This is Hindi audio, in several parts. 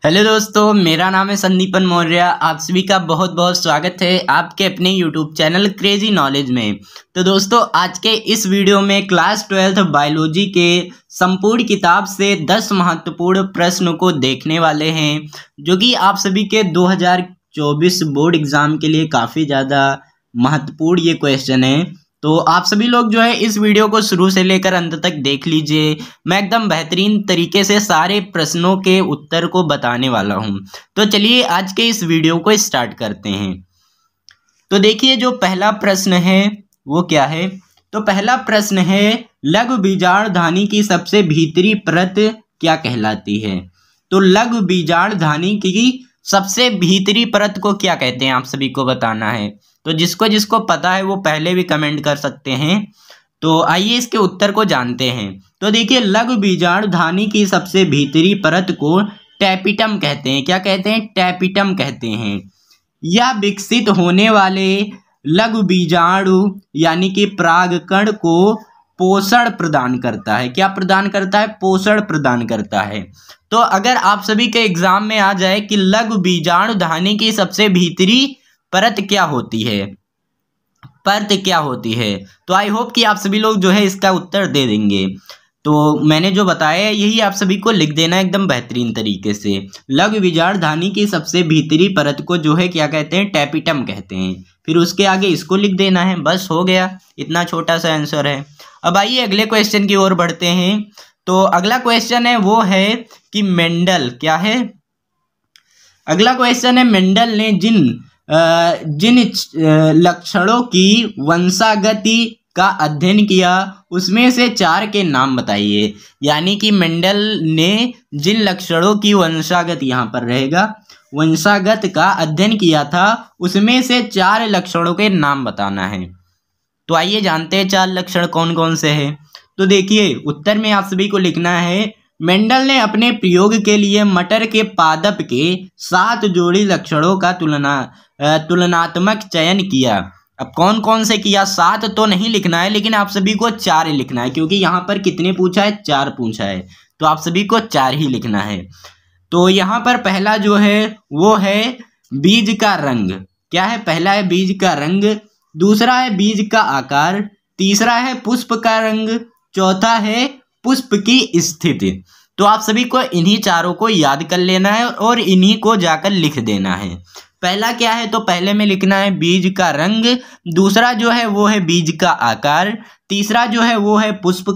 हेलो दोस्तों, मेरा नाम है संदीपन मौर्य। आप सभी का बहुत बहुत स्वागत है आपके अपने यूट्यूब चैनल क्रेजी नॉलेज में। तो दोस्तों, आज के इस वीडियो में क्लास 12th बायोलॉजी के संपूर्ण किताब से 10 महत्वपूर्ण प्रश्न को देखने वाले हैं, जो कि आप सभी के 2024 बोर्ड एग्जाम के लिए काफ़ी ज़्यादा महत्वपूर्ण ये क्वेश्चन है। तो आप सभी लोग जो है इस वीडियो को शुरू से लेकर अंत तक देख लीजिए। मैं एकदम बेहतरीन तरीके से सारे प्रश्नों के उत्तर को बताने वाला हूं। तो चलिए आज के इस वीडियो को स्टार्ट करते हैं। तो देखिए, जो पहला प्रश्न है वो क्या है। तो पहला प्रश्न है, लघु बीजाणुधानी की सबसे भीतरी परत क्या कहलाती है। तो लघु बीजाणुधानी की सबसे भीतरी परत को क्या कहते हैं, आप सभी को बताना है। तो जिसको जिसको पता है वो पहले भी कमेंट कर सकते हैं। तो आइए इसके उत्तर को जानते हैं। तो देखिए, लघु बीजाणुधानी की सबसे भीतरी परत को टैपिटम कहते हैं। क्या कहते हैं? टैपिटम कहते हैं। यह विकसित होने वाले लघु बीजाणु यानी कि परागकण को पोषण प्रदान करता है। क्या प्रदान करता है? पोषण प्रदान करता है। तो अगर आप सभी के एग्जाम में आ जाए कि लघु बीजाणुधानी की सबसे भीतरी परत क्या होती है, परत क्या होती है, तो आई होप कि आप सभी लोग जो है इसका उत्तर दे देंगे। तो मैंने जो बताया है यही आप सभी को लिख देना एकदम बेहतरीन तरीके से। लघु बीजाणुधानी की सबसे भीतरी परत को जो है क्या कहते हैं? टैपिटम कहते हैं। फिर उसके आगे इसको लिख देना है, बस हो गया। इतना छोटा सा आंसर है। अब आइए अगले क्वेश्चन की ओर बढ़ते हैं। तो अगला क्वेश्चन है वो है कि मेंडल क्या है। अगला क्वेश्चन है, मेंडल ने जिन लक्षणों की वंशागति का अध्ययन किया उसमें से 4 के नाम बताइए। यानी कि मेंडल ने जिन लक्षणों की वंशागत, यहाँ पर रहेगा, वंशागत का अध्ययन किया था उसमें से 4 लक्षणों के नाम बताना है। तो आइए जानते हैं 4 लक्षण कौन कौन से हैं। तो देखिए, उत्तर में आप सभी को लिखना है, मेंडल ने अपने प्रयोग के लिए मटर के पादप के 7 जोड़ी लक्षणों का तुलनात्मक चयन किया। अब कौन कौन से किया? 7 तो नहीं लिखना है, लेकिन आप सभी को 4 ही लिखना है, क्योंकि यहाँ पर कितने पूछा है? 4 पूछा है, तो आप सभी को 4 ही लिखना है। तो यहाँ पर पहला जो है वो है बीज का रंग। क्या है? पहला है बीज का रंग, दूसरा है बीज का आकार, तीसरा है पुष्प का रंग, चौथा है पुष्प की स्थिति। तो आप सभी को इन्हीं चारों को याद कर लेना है और इन्हीं को जाकर लिख देना है। पहला क्या है? तो पहले में लिखना है बीज का रंग, दूसरा जो है वो है बीज का आकार, तीसरा जो है वो है पुष्प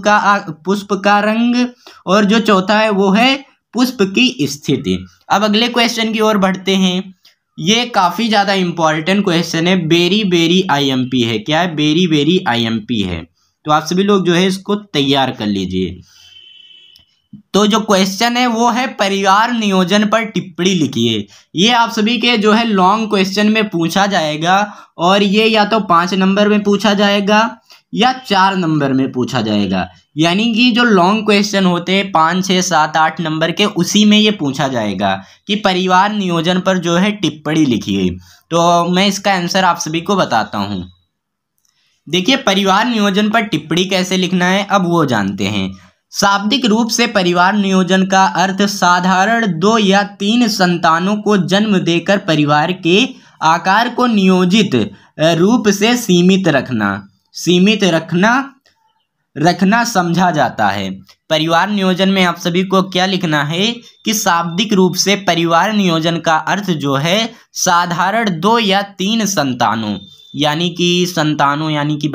का रंग, और जो चौथा है वो है पुष्प की स्थिति। अब अगले क्वेश्चन की ओर बढ़ते हैं। ये काफ़ी ज़्यादा इंपॉर्टेंट क्वेश्चन है, वेरी आईएमपी है। क्या है? वेरी आईएमपी है। तो आप सभी लोग जो है इसको तैयार कर लीजिए। तो जो क्वेश्चन है वो है, परिवार नियोजन पर टिप्पणी लिखिए। ये आप सभी के जो है लॉन्ग क्वेश्चन में पूछा जाएगा, और ये या तो 5 नंबर में पूछा जाएगा या 4 नंबर में पूछा जाएगा। यानी कि जो लॉन्ग क्वेश्चन होते हैं 5, 6, 7, 8 नंबर के, उसी में ये पूछा जाएगा कि परिवार नियोजन पर जो है टिप्पणी लिखिए। तो मैं इसका आंसर आप सभी को बताता हूँ। देखिए, परिवार नियोजन पर टिप्पणी कैसे लिखना है अब वो जानते हैं। शाब्दिक रूप से परिवार नियोजन का अर्थ साधारण 2 या 3 संतानों को जन्म देकर परिवार के आकार को नियोजित रूप से सीमित रखना समझा जाता है। परिवार नियोजन में आप सभी को क्या लिखना है कि शाब्दिक रूप से परिवार नियोजन का अर्थ जो है साधारण 2 या 3 संतानों यानी कि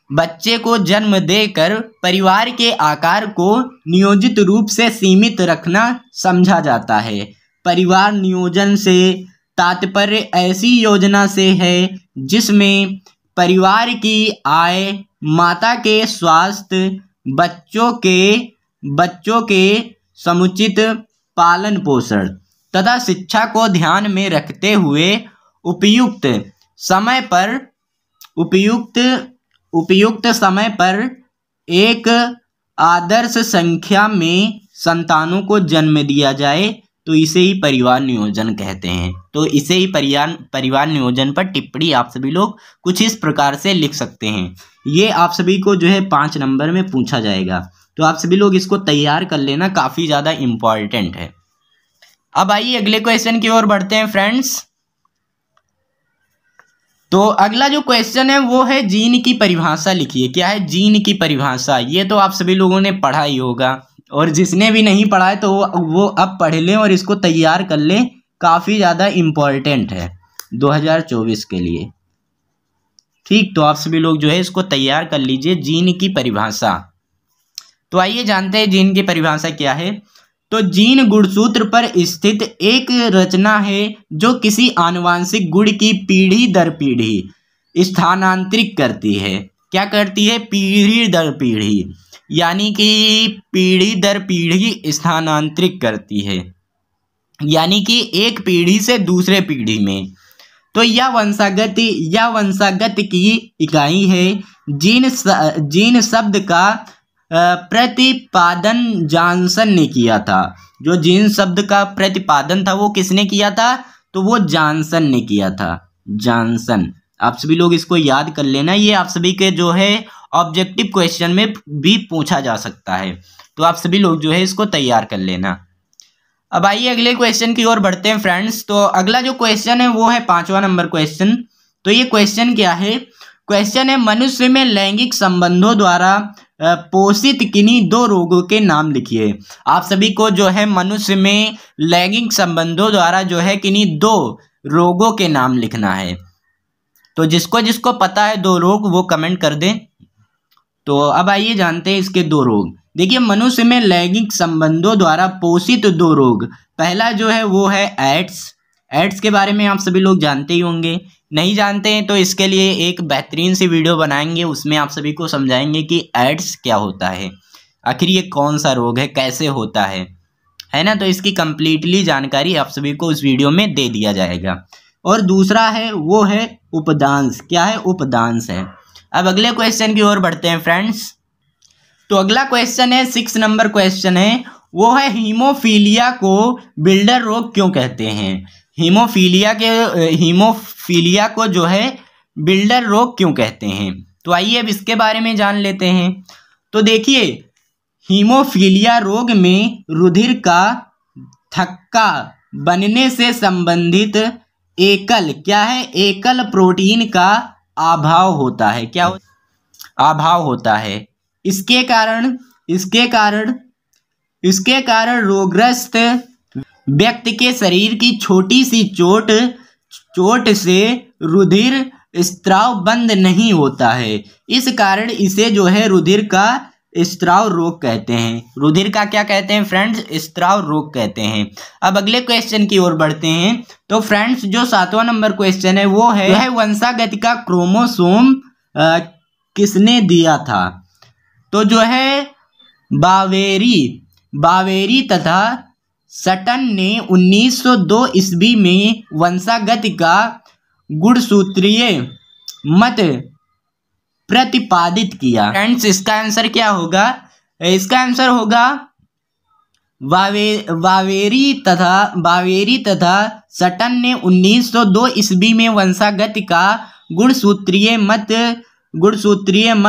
बच्चे को जन्म देकर परिवार के आकार को नियोजित रूप से सीमित रखना समझा जाता है। परिवार नियोजन से तात्पर्य ऐसी योजना से है जिसमें परिवार की आय, माता के स्वास्थ्य, बच्चों के समुचित पालन पोषण तथा शिक्षा को ध्यान में रखते हुए उपयुक्त समय पर एक आदर्श संख्या में संतानों को जन्म दिया जाए, तो इसे ही परिवार नियोजन कहते हैं। तो इसे ही परिवार नियोजन पर टिप्पणी आप सभी लोग कुछ इस प्रकार से लिख सकते हैं। ये आप सभी को जो है 5 नंबर में पूछा जाएगा, तो आप सभी लोग इसको तैयार कर लेना, काफ़ी ज़्यादा इम्पॉर्टेंट है। अब आइए अगले क्वेश्चन की ओर बढ़ते हैं फ्रेंड्स। तो अगला जो क्वेश्चन है वो है जीन की परिभाषा लिखिए। क्या है जीन की परिभाषा? ये तो आप सभी लोगों ने पढ़ा ही होगा, और जिसने भी नहीं पढ़ा है तो वो अब पढ़ लें और इसको तैयार कर लें, काफ़ी ज़्यादा इम्पोर्टेंट है 2024 के लिए। ठीक, तो आप सभी लोग जो है इसको तैयार कर लीजिए, जीन की परिभाषा। तो आइए जानते हैं जीन की परिभाषा क्या है। तो जीन गुणसूत्र पर स्थित एक रचना है जो किसी आनुवांशिक गुण की पीढ़ी दर पीढ़ी स्थानांतरित करती है। क्या करती है? पीढ़ी दर पीढ़ी, यानी कि पीढ़ी दर पीढ़ी स्थानांतरित करती है, यानी कि एक पीढ़ी से दूसरे पीढ़ी में। तो यह वंशागत की इकाई है। जीन शब्द का प्रतिपादन जॉनसन ने किया था। जो जीन शब्द का प्रतिपादन था वो किसने किया था? तो वो जॉनसन ने किया था, जॉनसन। आप सभी लोग इसको याद कर लेना, ये आप सभी के जो है ऑब्जेक्टिव क्वेश्चन में भी पूछा जा सकता है, तो आप सभी लोग जो है इसको तैयार कर लेना। अब आइए अगले क्वेश्चन की ओर बढ़ते हैं फ्रेंड्स। तो अगला जो क्वेश्चन है वो है 5वां नंबर क्वेश्चन। तो ये क्वेश्चन क्या है? क्वेश्चन है मनुष्य में लैंगिक संबंधों द्वारा पोषित किन्हीं दो रोगों के नाम लिखिए। आप सभी को जो है मनुष्य में लैंगिक संबंधों द्वारा जो है किन्हीं दो रोगों के नाम लिखना है। तो जिसको जिसको पता है दो रोग वो कमेंट कर दें। तो अब आइए जानते हैं इसके दो रोग। देखिए, मनुष्य में लैंगिक संबंधों द्वारा पोषित दो रोग, पहला जो है वो है एड्स के बारे में आप सभी लोग जानते ही होंगे। नहीं जानते हैं तो इसके लिए एक बेहतरीन सी वीडियो बनाएंगे, उसमें आप सभी को समझाएंगे कि एड्स क्या होता है, आखिर ये कौन सा रोग है, कैसे होता है ना। तो इसकी कंप्लीटली जानकारी आप सभी को उस वीडियो में दे दिया जाएगा। और दूसरा है वो है उपदांश। क्या है? उपदांश है। अब अगले क्वेश्चन की ओर बढ़ते हैं फ्रेंड्स। तो अगला क्वेश्चन है 6 नंबर क्वेश्चन है, वो है हीमोफीलिया को बिल्डर रोग क्यों कहते हैं? हीमोफीलिया को जो है बिल्डर रोग क्यों कहते हैं? तो आइए अब इसके बारे में जान लेते हैं। तो देखिए, हीमोफीलिया रोग में रुधिर का थक्का बनने से संबंधित एकल प्रोटीन का अभाव होता है। क्या अभाव होता है? इसके कारण रोगग्रस्त व्यक्ति के शरीर की छोटी सी चोट से रुधिर स्त्राव बंद नहीं होता है। इस कारण इसे जो है रुधिर का स्त्राव रोग कहते हैं। रुधिर का क्या कहते हैं फ्रेंड्स? स्त्राव रोग कहते हैं। अब अगले क्वेश्चन की ओर बढ़ते हैं। तो फ्रेंड्स जो 7वां नंबर क्वेश्चन है वो है वंशागति का क्रोमोसोम किसने दिया था? तो जो है बावेरी तथा सटन ने 1902 ईस्वी में वंशागति का गुणसूत्रीय मत प्रतिपादित किया। फ्रेंड्स इसका आंसर क्या होगा? इसका आंसर होगा बावेरी तथा सटन ने 1902 ईस्वी में वंशागति का गुणसूत्रीय मत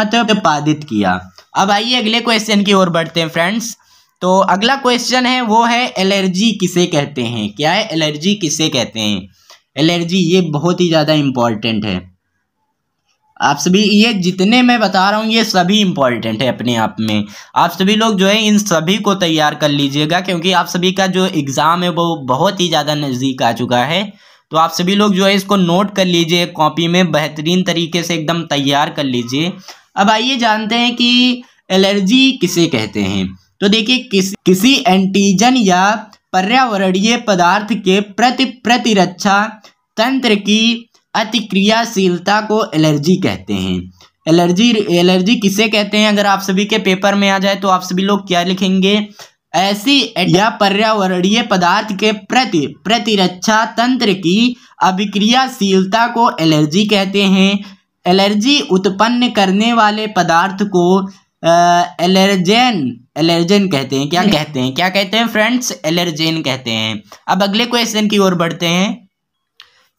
प्रतिपादित किया। अब आइए अगले क्वेश्चन की ओर बढ़ते हैं फ्रेंड्स। तो अगला क्वेश्चन है वो है एलर्जी किसे कहते हैं? क्या है? एलर्जी किसे कहते हैं? एलर्जी ये बहुत ही ज़्यादा इम्पॉर्टेंट है। आप सभी ये जितने मैं बता रहा हूँ ये सभी इम्पॉर्टेंट है अपने आप में। आप सभी लोग जो है इन सभी को तैयार कर लीजिएगा, क्योंकि आप सभी का जो एग्ज़ाम है वो बहुत ही ज़्यादा नज़दीक आ चुका है। तो आप सभी लोग जो है इसको नोट कर लीजिए, कॉपी में बेहतरीन तरीके से एकदम तैयार कर लीजिए। अब आइए जानते हैं कि एलर्जी किसे कहते हैं। तो देखिए, किसी एंटीजन या पर्यावरणीय पदार्थ के प्रति प्रतिरक्षा तंत्र की अतिक्रियाशीलता को एलर्जी कहते हैं। एलर्जी किसे कहते हैं? अगर आप सभी के पेपर में आ जाए तो आप सभी लोग क्या लिखेंगे? ऐसी या पर्यावरणीय पदार्थ के प्रति प्रतिरक्षा तंत्र की अभिक्रियाशीलता को एलर्जी कहते हैं। एलर्जी उत्पन्न करने वाले पदार्थ को एलर्जेन कहते हैं। क्या कहते हैं फ्रेंड्स? एलर्जेन कहते हैं। अब अगले क्वेश्चन की ओर बढ़ते हैं।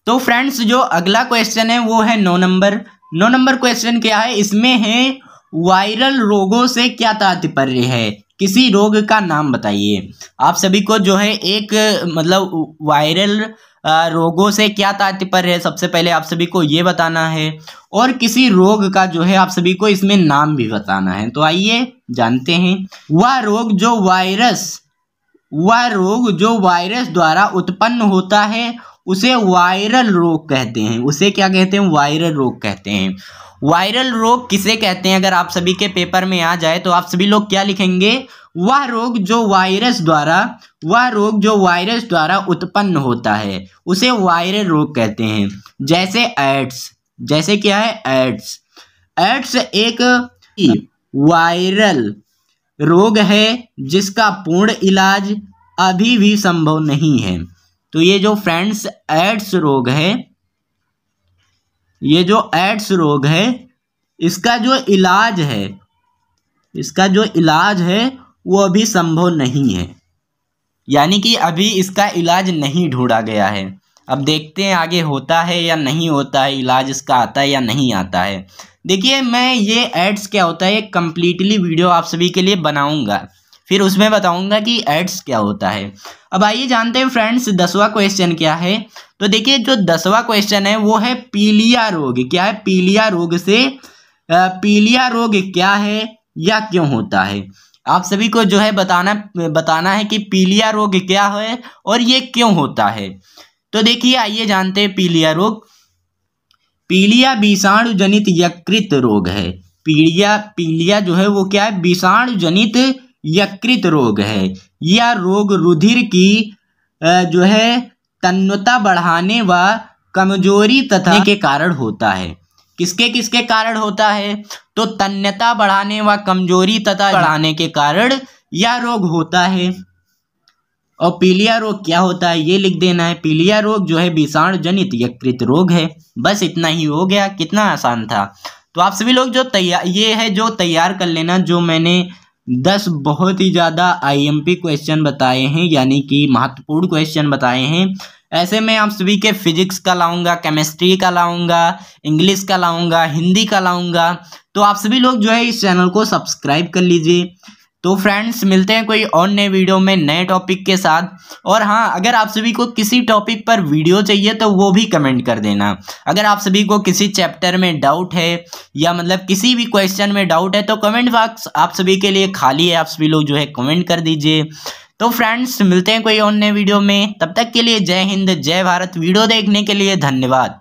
तो फ्रेंड्स जो अगला क्वेश्चन है वो है 9 नंबर क्वेश्चन क्या है? इसमें है वायरल रोगों से क्या तात्पर्य है? किसी रोग का नाम बताइए। आप सभी को जो है एक मतलब वायरल रोगों से क्या तात्पर्य है, सबसे पहले आप सभी को ये बताना है, और किसी रोग का जो है आप सभी को इसमें नाम भी बताना है। तो आइए जानते हैं। वह रोग जो वायरस द्वारा उत्पन्न होता है उसे वायरल रोग कहते हैं। उसे क्या कहते हैं? वायरल रोग कहते हैं। वायरल रोग किसे कहते हैं? अगर आप सभी के पेपर में आ जाए तो आप सभी लोग क्या लिखेंगे? वह रोग जो वायरस द्वारा उत्पन्न होता है उसे वायरल रोग कहते हैं। जैसे एड्स, जैसे क्या है? एड्स एक वायरल रोग है जिसका पूर्ण इलाज अभी भी संभव नहीं है। तो ये जो फ्रेंड्स एड्स रोग है, ये जो एड्स रोग है, इसका जो इलाज है वो अभी संभव नहीं है, यानी कि अभी इसका इलाज नहीं ढूंढा गया है। अब देखते हैं आगे होता है या नहीं होता है, इलाज इसका आता है या नहीं आता है। देखिए, मैं ये एड्स क्या होता है कम्प्लीटली वीडियो आप सभी के लिए बनाऊंगा, फिर उसमें बताऊंगा कि एड्स क्या होता है। अब आइए जानते हैं फ्रेंड्स 10वां क्वेश्चन क्या है। तो देखिए, जो 10वां क्वेश्चन है वो है पीलिया रोग। क्या है? पीलिया रोग से पीलिया रोग क्या है या क्यों होता है? आप सभी को जो है बताना है कि पीलिया रोग क्या है और ये क्यों होता है। तो देखिए, आइए जानते हैं पीलिया रोग। पीलिया विषाणु जनित यकृत रोग है। पीलिया जो है वो क्या है? विषाणु जनित यकृत रोग है। यह रोग रुधिर की जो है तन्यता बढ़ाने व कमजोरी तथा के कारण होता है। किसके कारण होता है? तो तन्यता बढ़ाने व कमजोरी तथा बढ़ाने के कारण यह रोग होता है। और पीलिया रोग क्या होता है ये लिख देना है। पीलिया रोग जो है विषाणु जनित यकृत रोग है। बस इतना ही हो गया, कितना आसान था। तो आप सभी लोग जो तैयार कर लेना, जो मैंने 10 बहुत ही ज़्यादा IMP क्वेश्चन बताए हैं, यानी कि महत्वपूर्ण क्वेश्चन बताए हैं। ऐसे में आप सभी के फिजिक्स का लाऊंगा, केमिस्ट्री का लाऊंगा, इंग्लिश का लाऊंगा, हिंदी का लाऊंगा। तो आप सभी लोग जो है इस चैनल को सब्सक्राइब कर लीजिए। तो फ्रेंड्स, मिलते हैं कोई और नए वीडियो में नए टॉपिक के साथ। और हाँ, अगर आप सभी को किसी टॉपिक पर वीडियो चाहिए तो वो भी कमेंट कर देना। अगर आप सभी को किसी चैप्टर में डाउट है या मतलब किसी भी क्वेश्चन में डाउट है तो कमेंट बॉक्स आप सभी के लिए खाली है, आप सभी लोग जो है कमेंट कर दीजिए। तो फ्रेंड्स, मिलते हैं कोई और नए वीडियो में। तब तक के लिए जय हिंद, जय भारत। वीडियो देखने के लिए धन्यवाद।